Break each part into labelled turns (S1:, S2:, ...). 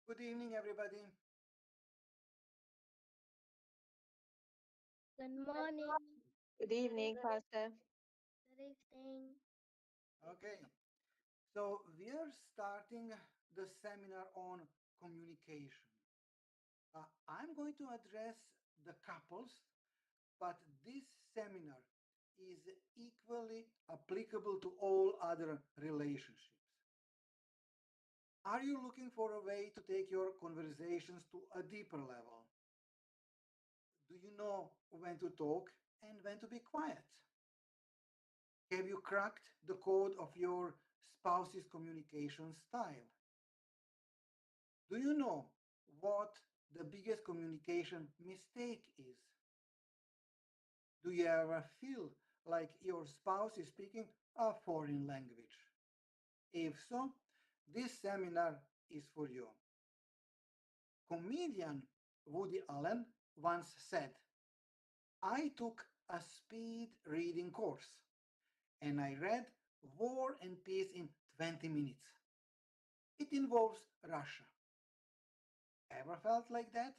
S1: Good evening, everybody.
S2: Good morning.
S3: Good evening, Pastor.
S2: Good evening.
S1: Okay, so we are starting the seminar on communication. I'm going to address the couples, but this seminar is equally applicable to all other relationships. Are you looking for a way to take your conversations to a deeper level? Do you know when to talk and when to be quiet? Have you cracked the code of your spouse's communication style? Do you know what the biggest communication mistake is? Do you ever feel like your spouse is speaking a foreign language? If so, this seminar is for you. Comedian Woody Allen once said, I took a speed reading course and I read War and Peace in 20 minutes. It involves Russia. Ever felt like that?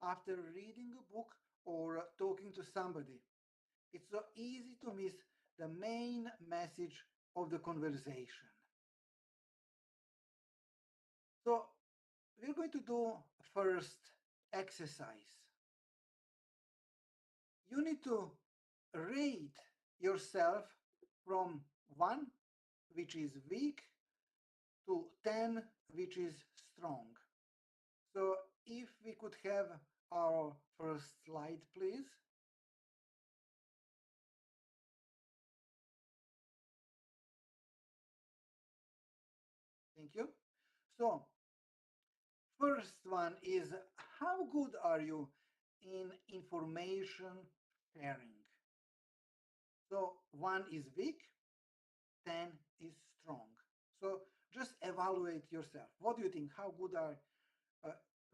S1: After reading a book or talking to somebody, it's so easy to miss the main message of the conversation. So, we're going to do first exercise. You need to rate yourself from 1, which is weak, to 10, which is strong. So, if we could have our first slide, please. Thank you. So, first one is, how good are you in information sharing? So 1 is weak, 10 is strong. So just evaluate yourself. What do you think? How good are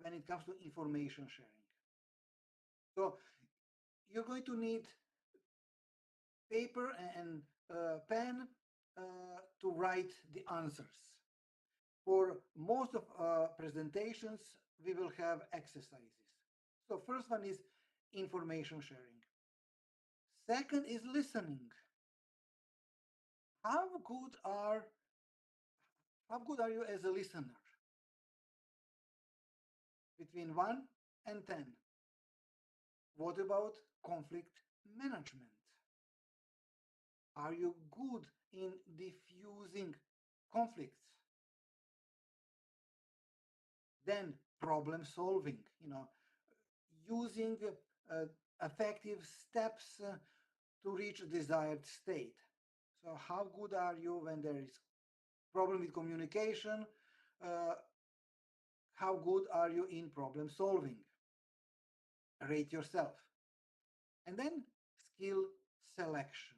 S1: when it comes to information sharing? So you're going to need paper and pen to write the answers. For most of presentations, we will have exercises. So first one is information sharing. Second is listening. How good are how good are you as a listener? Between 1 and 10. What about conflict management? Are you good in diffusing conflicts? Then problem solving, using effective steps to reach a desired state. So how good are you when there is problem with communication? How good are you in problem solving? Rate yourself. And then skill selection.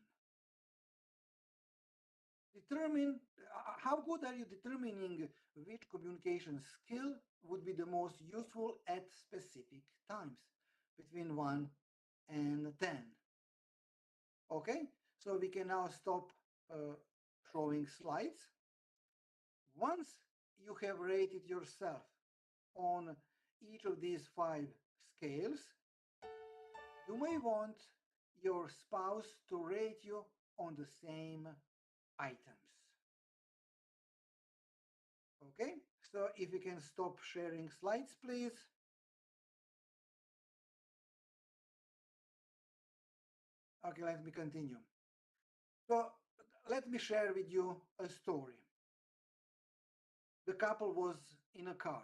S1: Determine how good are you determining which communication skill would be the most useful at specific times between 1 and 10. Okay, so we can now stop showing slides. Once you have rated yourself on each of these 5 scales, you may want your spouse to rate you on the same items. Okay, so if you can stop sharing slides, please. Okay, let me continue. So let me share with you a story. The couple was in a car.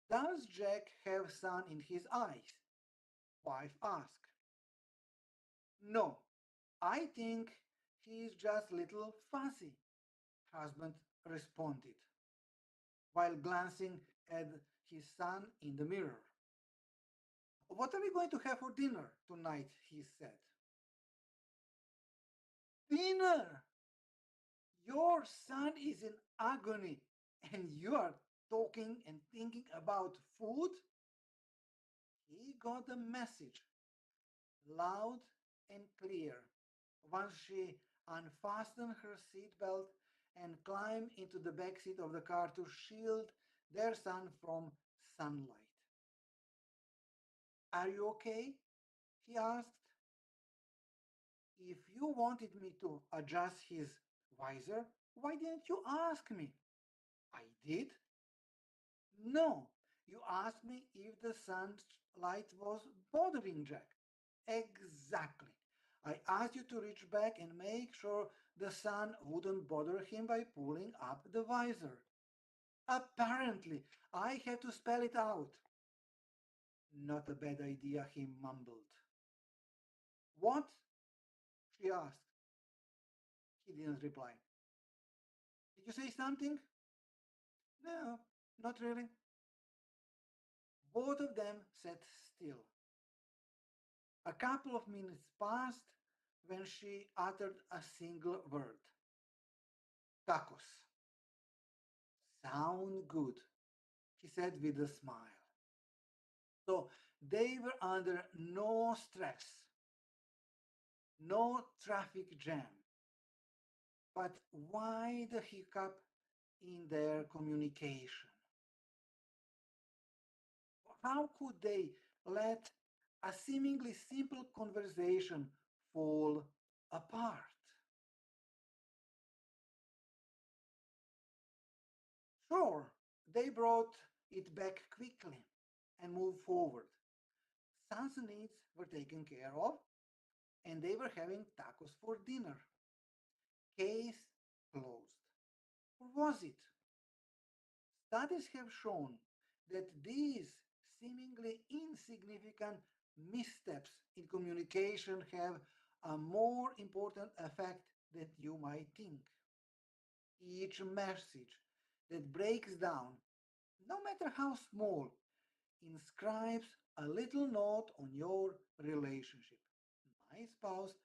S1: Does Jack have sun in his eyes? Wife asked. No, I think he is just little fussy, husband responded, while glancing at his son in the mirror. What are we going to have for dinner tonight? He said. Dinner! Your son is in agony and you are talking and thinking about food? He got the message loud and clear once she unfastened her seatbelt and climbed into the back seat of the car to shield their son from sunlight. Are you okay? He asked. If you wanted me to adjust his visor, why didn't you ask me? I did. No, you asked me if the sunlight was bothering Jack. Exactly. I asked you to reach back and make sure the sun wouldn't bother him by pulling up the visor. Apparently, I had to spell it out. Not a bad idea, he mumbled. What? She asked. He didn't reply. Did you say something? No, not really. Both of them sat still. A couple of minutes passed when she uttered a single word. Tacos. Sound good, he said with a smile. So they were under no stress, no traffic jam. But why the hiccup in their communication? How could they let a seemingly simple conversation fall apart? Sure, they brought it back quickly and moved forward. Son's needs were taken care of, and they were having tacos for dinner. Case closed. Or was it? Studies have shown that these seemingly insignificant missteps in communication have a more important effect than you might think. Each message that breaks down, no matter how small, inscribes a little note on your relationship. My spouse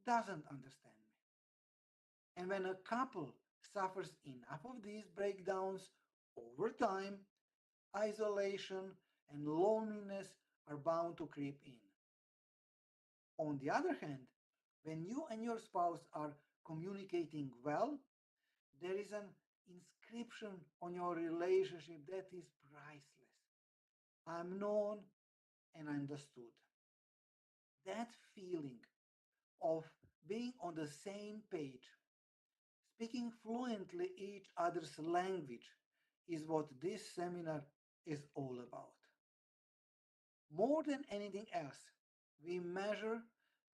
S1: doesn't understand me. And when a couple suffers enough of these breakdowns over time, isolation and loneliness are bound to creep in. On the other hand, when you and your spouse are communicating well, there is an inscription on your relationship that is priceless. I'm known and understood. That feeling of being on the same page, speaking fluently each other's language, is what this seminar is all about. More than anything else, we measure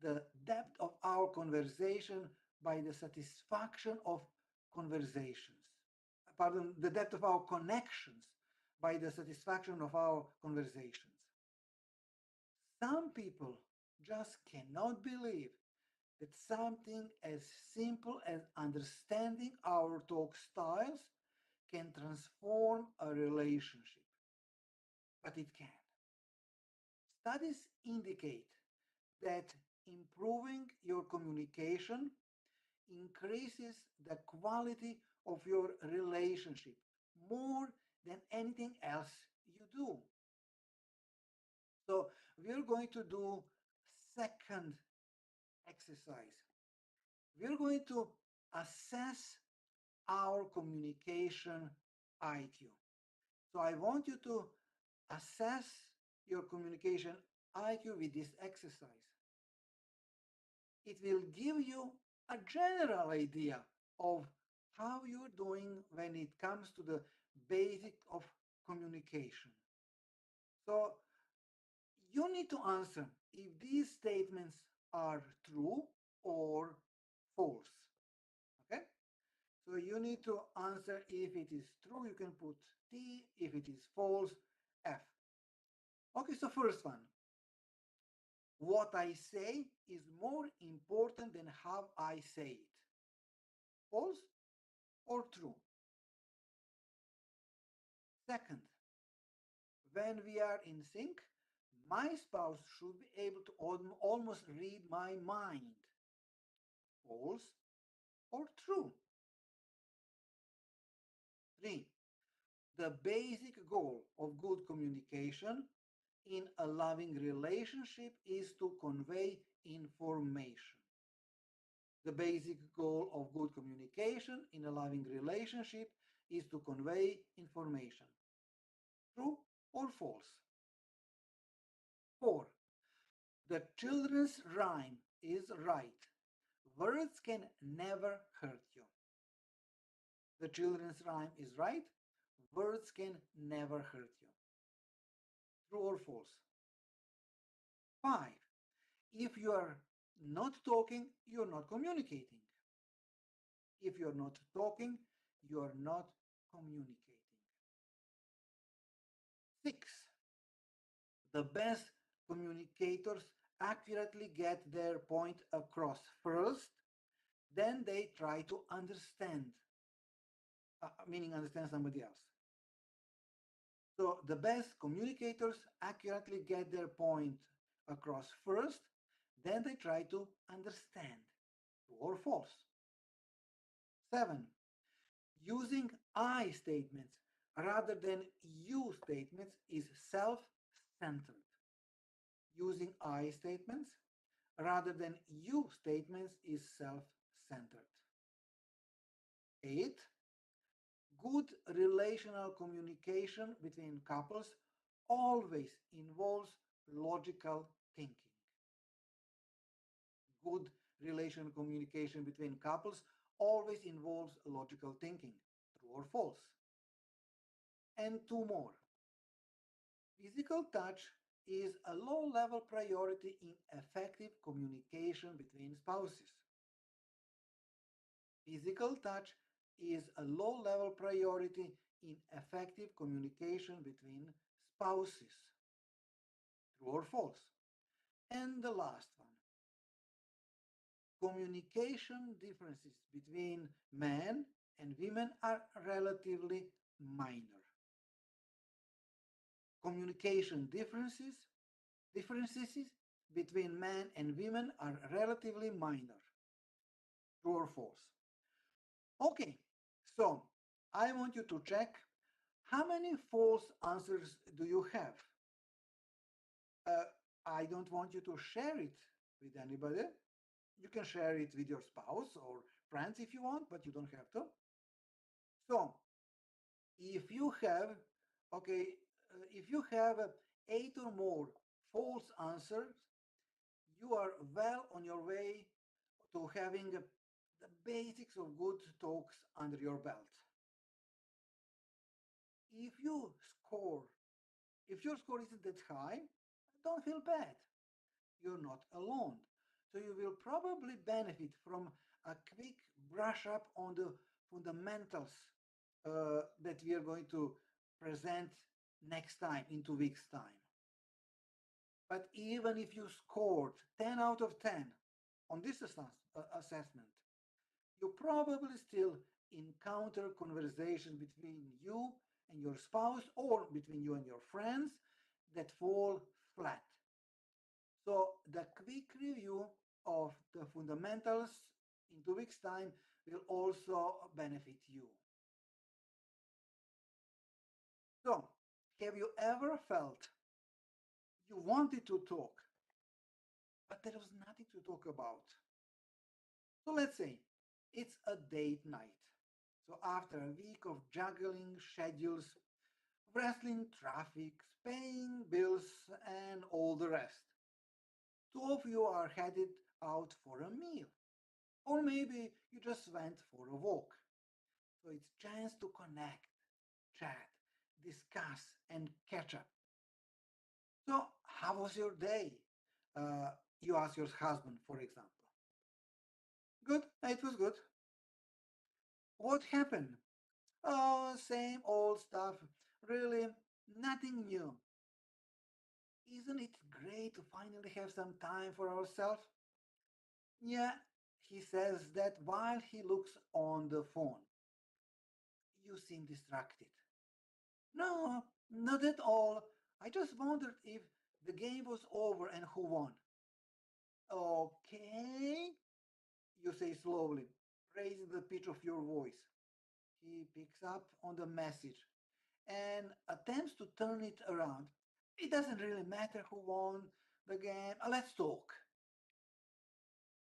S1: the depth of our conversation by the satisfaction of conversations. Pardon, the depth of our connections by the satisfaction of our conversations. Some people just cannot believe that something as simple as understanding our talk styles can transform a relationship. But it can. Studies indicate that improving your communication increases the quality of your relationship more than anything else you do. So we're going to do second exercise. We're going to assess our communication IQ. So I want you to assess your communication IQ with this exercise. It will give you a general idea of how you're doing when it comes to the basic of communication. So you need to answer if these statements are true or false. Okay? So you need to answer if it is true, you can put T, if it is false, F. Okay, so first one. What I say is more important than how I say it. False or true? Second, when we are in sync, my spouse should be able to almost read my mind. False or true? Three, the basic goal of good communication in a loving relationship is to convey information. The basic goal of good communication in a loving relationship is to convey information. True or false? 4. The children's rhyme is right. Words can never hurt you. The children's rhyme is right. Words can never hurt you. True or false? 5. If you are not talking, you're not communicating. If you're not talking, you're not communicating. 6. The best communicators accurately get their point across first, then they try to understand, meaning understand somebody else. So the best communicators accurately get their point across first, then they try to understand. True or false? 7. Using I statements rather than you statements is self-centered. Using I statements rather than you statements is self-centered. 8. Good relational communication between couples always involves logical thinking. Good relational communication between couples always involves logical thinking. True or false? And 2 more. Physical touch is a low-level priority in effective communication between spouses. Physical touch is a low-level priority in effective communication between spouses. True or false? And the last one. Communication differences between men and women are relatively minor. Communication differences between men and women are relatively minor. True or false? Okay, so I want you to check how many false answers do you have. I don't want you to share it with anybody. You can share it with your spouse or friends if you want, but you don't have to. So if you have, okay, if you have 8 or more false answers, you are well on your way to having the basics of good talks under your belt. If you score, if your score isn't that high, don't feel bad. You're not alone. So you will probably benefit from a quick brush up on the fundamentals that we are going to present next time in 2 weeks' time. But even if you scored 10 out of 10 on this assessment, you probably still encounter conversation between you and your spouse or between you and your friends that fall flat. So the quick review of the fundamentals in 2 weeks' time will also benefit you. So, have you ever felt you wanted to talk, but there was nothing to talk about? So let's say it's a date night. So after a week of juggling schedules, wrestling traffic, paying bills, and all the rest, two of you are headed out for a meal. Or maybe you just went for a walk. So it's chance to connect, chat, discuss, and catch up. So how was your day? You ask your husband, for example. Good, it was good. What happened? Oh, same old stuff. Really, nothing new. Isn't it great to finally have some time for ourselves? Yeah, he says that while he looks on the phone. You seem distracted. No, not at all. I just wondered if the game was over and who won. Okay, you say slowly, raising the pitch of your voice. He picks up on the message and attempts to turn it around. It doesn't really matter who won the game. Let's talk.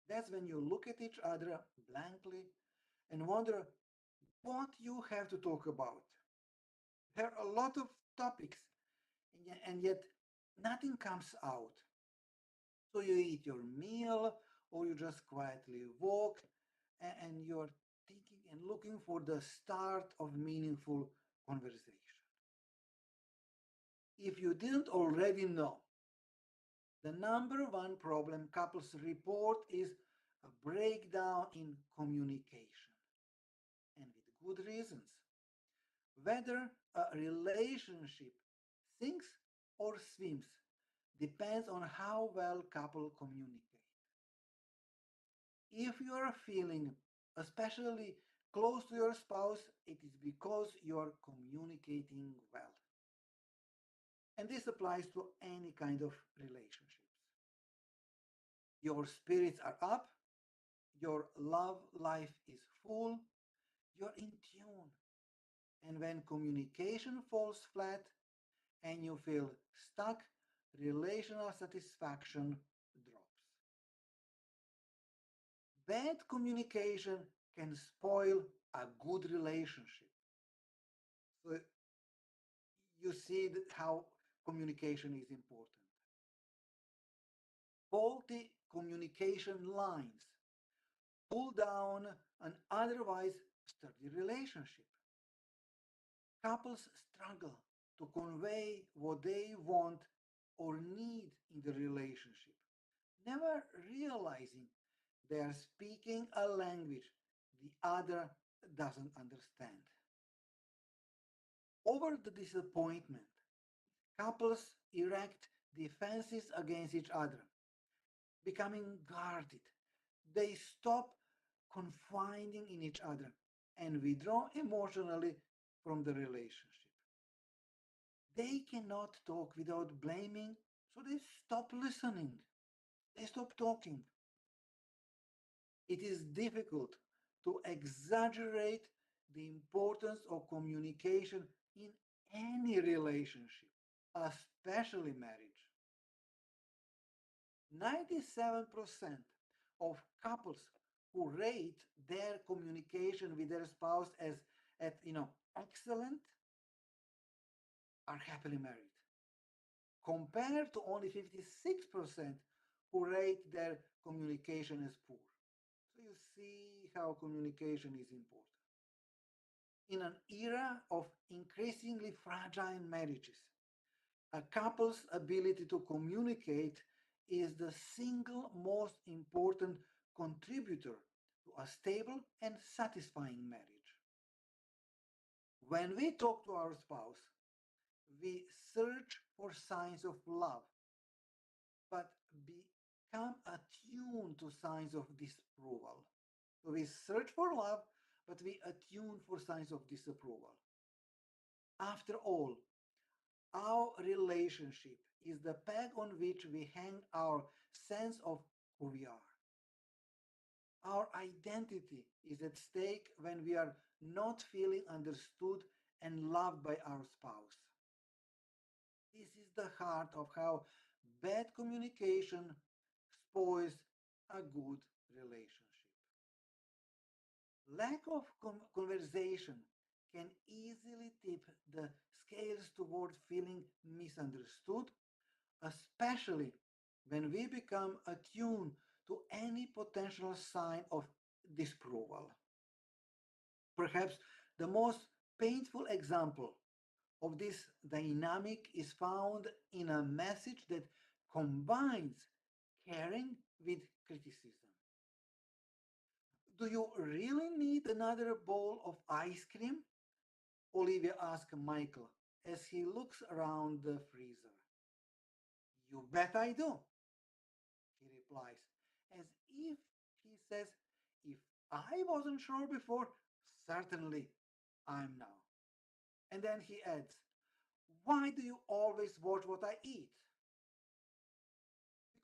S1: That's when you look at each other blankly and wonder what you have to talk about. There are a lot of topics, and yet nothing comes out. So you eat your meal, or you just quietly walk, and you're thinking and looking for the start of meaningful conversation. If you didn't already know, the number one problem couples report is a breakdown in communication, and with good reasons. Whether a relationship sinks or swims depends on how well couple communicate. If you are feeling especially close to your spouse, it is because you are communicating well. And this applies to any kind of relationships. Your spirits are up, your love life is full, you're in tune. And when communication falls flat and you feel stuck, relational satisfaction drops. Bad communication can spoil a good relationship. So you see how communication is important. Faulty communication lines pull down an otherwise sturdy relationship. Couples struggle to convey what they want or need in the relationship, never realizing they are speaking a language the other doesn't understand. Over the disappointment, couples erect defenses against each other, becoming guarded. They stop confiding in each other and withdraw emotionally from the relationship. They cannot talk without blaming, so they stop listening. They stop talking. It is difficult to exaggerate the importance of communication in any relationship, especially marriage. 97% of couples who rate their communication with their spouse as at excellent are happily married, compared to only 56% who rate their communication as poor. So you see how communication is important. In an era of increasingly fragile marriages, a couple's ability to communicate is the single most important contributor to a stable and satisfying marriage. When we talk to our spouse, we search for signs of love, but become attuned to signs of disapproval. So we search for love, but we attune for signs of disapproval. After all, our relationship is the peg on which we hang our sense of who we are. Our identity is at stake when we are not feeling understood and loved by our spouse. This is the heart of how bad communication spoils a good relationship. Lack of conversation can easily tip the scales toward feeling misunderstood, especially when we become attuned to any potential sign of disapproval. Perhaps the most painful example of this dynamic is found in a message that combines caring with criticism. Do you really need another bowl of ice cream? Olivia asks Michael as he looks around the freezer. You bet I do, he replies, as if he says, if I wasn't sure before, certainly I'm now. And then he adds, why do you always watch what I eat?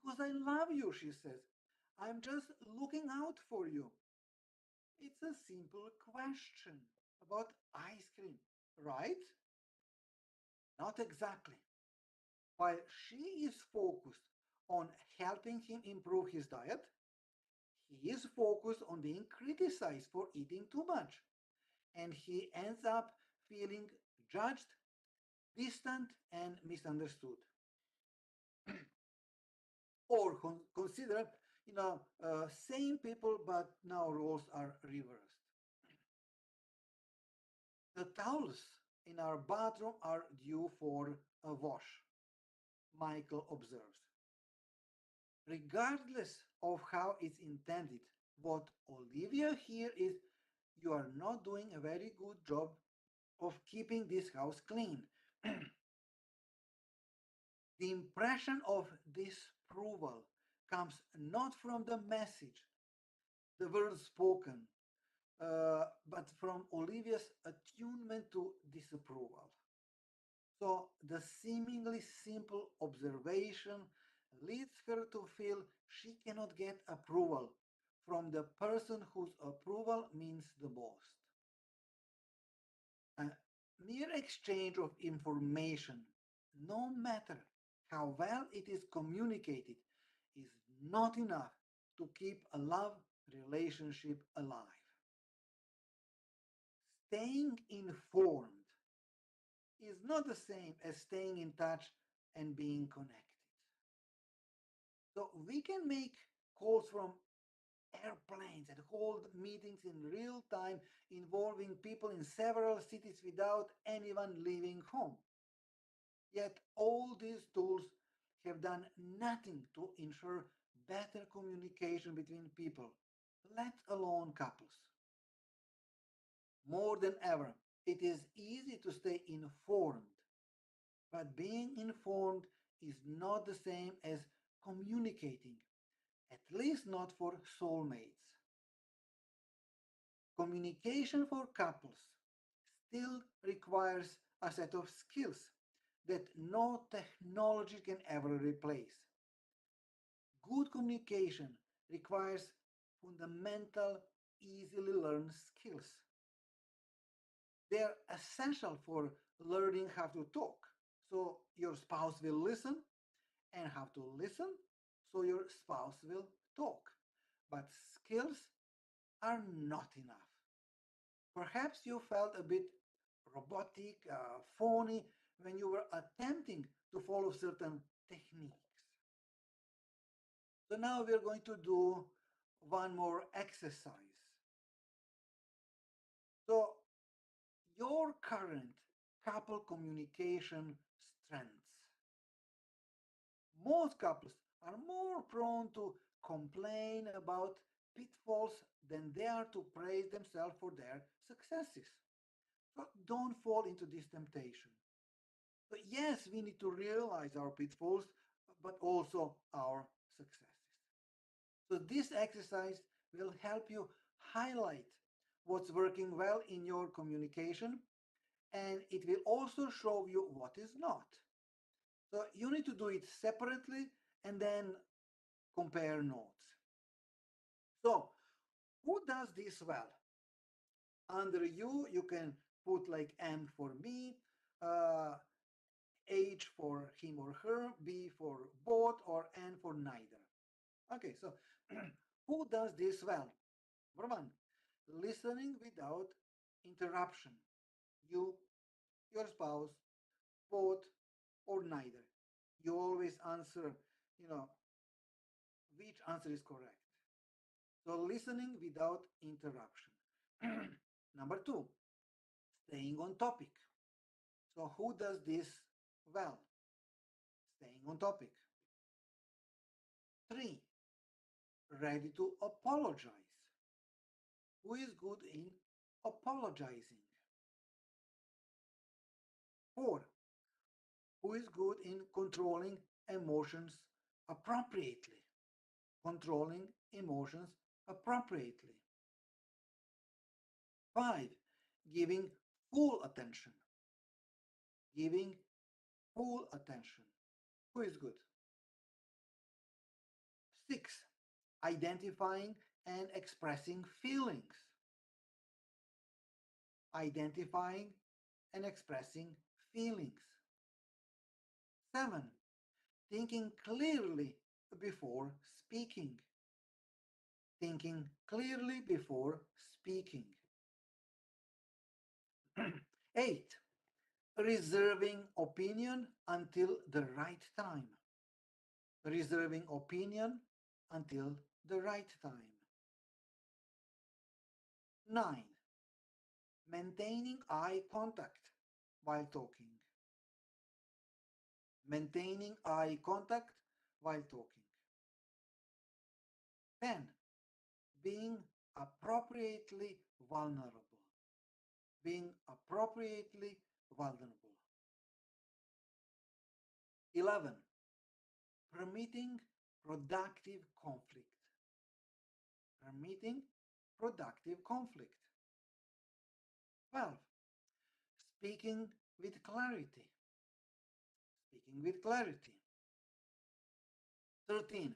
S1: Because I love you, she says. I'm just looking out for you. It's a simple question about ice cream, right? Not exactly. While she is focused on helping him improve his diet, he is focused on being criticized for eating too much. And he ends up feeling judged distant and misunderstood. Or consider, same people, but now roles are reversed. The towels in our bathroom are due for a wash, Michael observes. Regardless of how it's intended, what Olivia here is, you are not doing a very good job of keeping this house clean. The impression of disapproval comes not from the message, the words spoken, but from Olivia's attunement to disapproval. So the seemingly simple observation leads her to feel she cannot get approval from the person whose approval means the most. A mere exchange of information, no matter how well it is communicated, is not enough to keep a love relationship alive. Staying informed is not the same as staying in touch and being connected. So we can make calls from airplanes and hold meetings in real time involving people in several cities without anyone leaving home. Yet all these tools have done nothing to ensure better communication between people, let alone couples. More than ever, it is easy to stay informed, but being informed is not the same as communicating, at least not for soulmates. Communication for couples still requires a set of skills that no technology can ever replace. Good communication requires fundamental, easily learned skills. They are essential for learning how to talk so your spouse will listen, and how to listen so your spouse will talk. But skills are not enough. Perhaps you felt a bit robotic, phony when you were attempting to follow certain techniques. So now we're going to do one more exercise. So your current couple communication strengths. Most couples are more prone to complain about pitfalls than they are to praise themselves for their successes. So don't fall into this temptation. So yes, we need to realize our pitfalls, but also our successes. So this exercise will help you highlight what's working well in your communication, and it will also show you what is not. So you need to do it separately and then compare notes. So who does this well? Under you can put like M for me, H for him or her, B for both, or N for neither. Okay, so who does this well? Number one, listening without interruption. You, your spouse, both, or neither. You always answer, you know, which answer is correct. So listening without interruption. Number two, staying on topic. So who does this well? Staying on topic. Three, ready to apologize. Who is good in apologizing? Four, who is good in controlling emotions appropriately? Controlling emotions appropriately. Five, giving full attention. Giving full attention. Who is good? Six, identifying and expressing feelings. Identifying and expressing feelings. Seven, thinking clearly before speaking. Thinking clearly before speaking. Eight, reserving opinion until the right time. Reserving opinion until the right time. 9. Maintaining eye contact while talking. Maintaining eye contact while talking. 10. Being appropriately vulnerable. Being appropriately vulnerable. 11. Permitting productive conflict. Permitting productive conflict. 12. Speaking with clarity. Speaking with clarity. 13.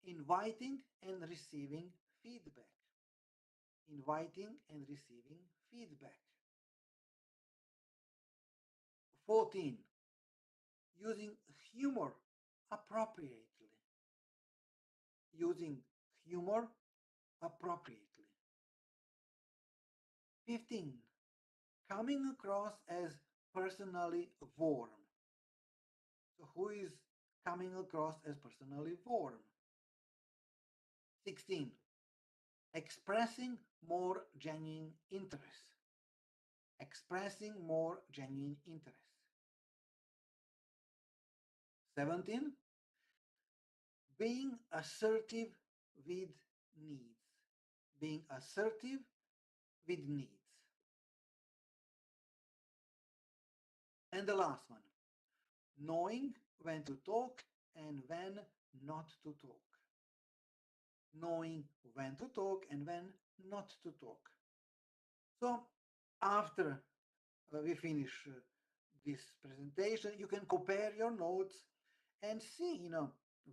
S1: Inviting and receiving feedback. Inviting and receiving feedback. 14. Using humor appropriately. Using humor appropriately. 15. Coming across as personally warm. So who is coming across as personally warm? 16. Expressing more genuine interest. Expressing more genuine interest. 17. Being assertive with needs. Being assertive with needs. And the last one, knowing when to talk and when not to talk. Knowing when to talk and when not to talk. So after we finish this presentation, you can compare your notes and see,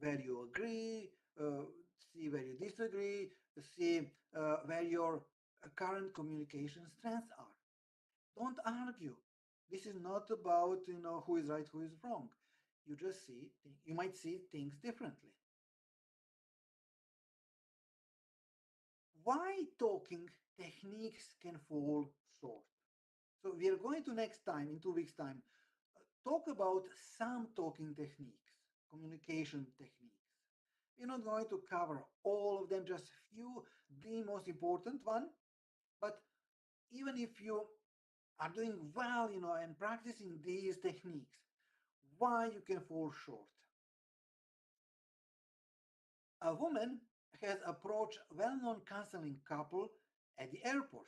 S1: where you agree, see where you disagree, see where your current communication strengths are. Don't argue. This is not about, who is right, who is wrong. You might see things differently. Why talking techniques can fall short? So we are going to next time, in 2 weeks' time, talk about some talking techniques, communication techniques. We're not going to cover all of them, just a few, the most important one. But even if you are doing well, and practicing these techniques, why you can fall short? A woman has approached a well-known counseling couple at the airport.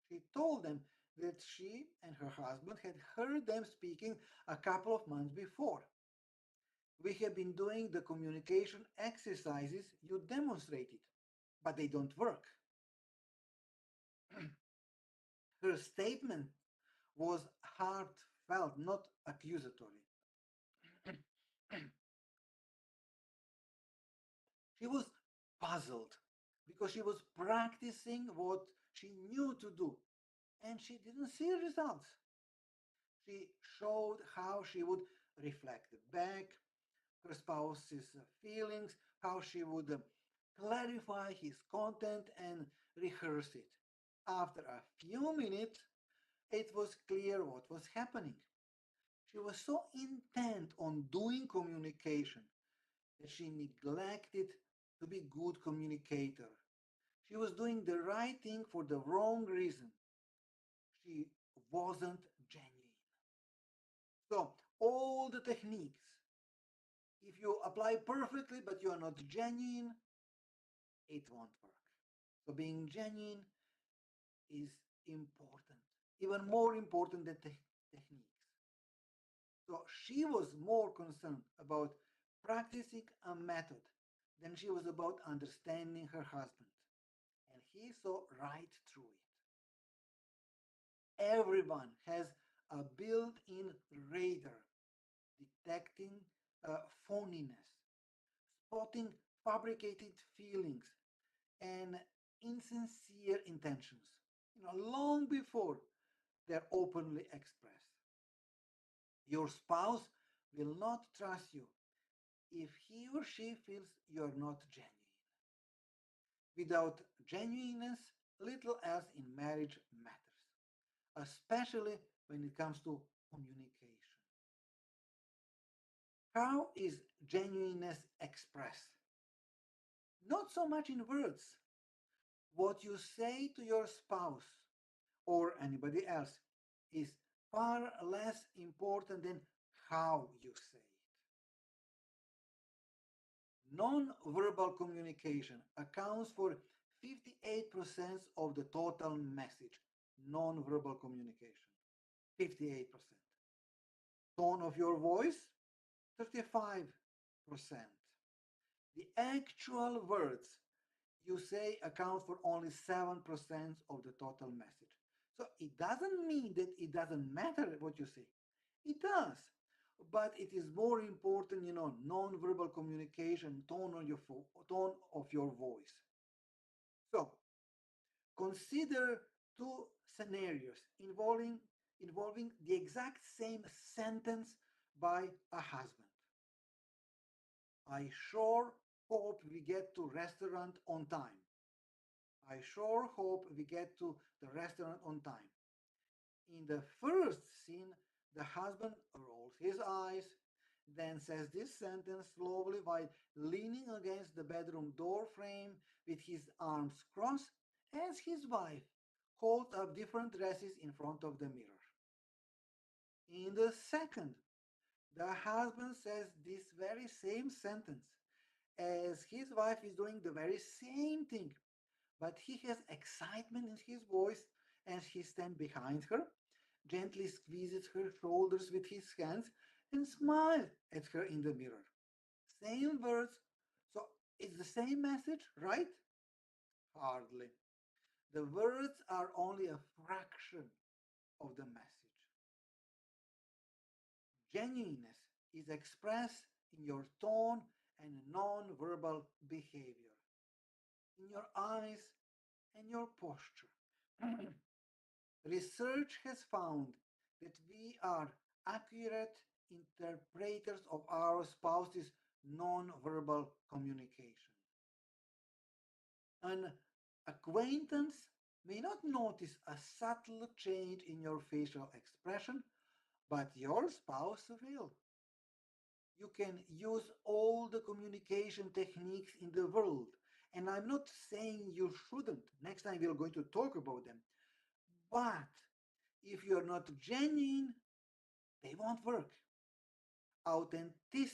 S1: She told them that she and her husband had heard them speaking a couple of months before. We have been doing the communication exercises you demonstrated, but they don't work. Her statement was heartfelt, not accusatory. She was puzzled because she was practicing what she knew to do and she didn't see results. She showed how she would reflect back her spouse's feelings, how she would clarify his content and rehearse it. After a few minutes, it was clear what was happening. She was so intent on doing communication that she neglected to be good communicator. She was doing the right thing for the wrong reason. She wasn't genuine. So all the techniques, if you apply perfectly but you are not genuine, it won't work. So being genuine is important, even more important than techniques. So she was more concerned about practicing a method than she was about understanding her husband. And he saw right through it. Everyone has a built-in radar detecting phoniness, spotting fabricated feelings and insincere intentions, long before they're openly expressed. Your spouse will not trust you if he or she feels you're not genuine. Without genuineness, little else in marriage matters, especially when it comes to communication. How is genuineness expressed? Not so much in words. What you say to your spouse or anybody else is far less important than how you say it. Non-verbal communication accounts for 58% of the total message. Non-verbal communication, 58%. Tone of your voice, 35%. The actual words you say account for only 7% of the total message. So it doesn't mean that it doesn't matter what you say. It does. But it is more important, non-verbal communication, tone of your voice. So consider two scenarios involving the exact same sentence by a husband. I sure hope we get to restaurant on time. I sure hope we get to the restaurant on time. In the first scene, the husband rolls his eyes, then says this sentence slowly while leaning against the bedroom door frame with his arms crossed as his wife holds up different dresses in front of the mirror. In the second, the husband says this very same sentence as his wife is doing the very same thing, but he has excitement in his voice as he stands behind her, gently squeezes her shoulders with his hands, and smiles at her in the mirror. Same words, so it's the same message, right? Hardly. The words are only a fraction of the message. Genuineness is expressed in your tone and non-verbal behavior, in your eyes and your posture. Research has found that we are accurate interpreters of our spouse's non-verbal communication. An acquaintance may not notice a subtle change in your facial expression, but your spouse will. You can use all the communication techniques in the world, and I'm not saying you shouldn't. Next time we're going to talk about them. But if you're not genuine, they won't work. Authenticity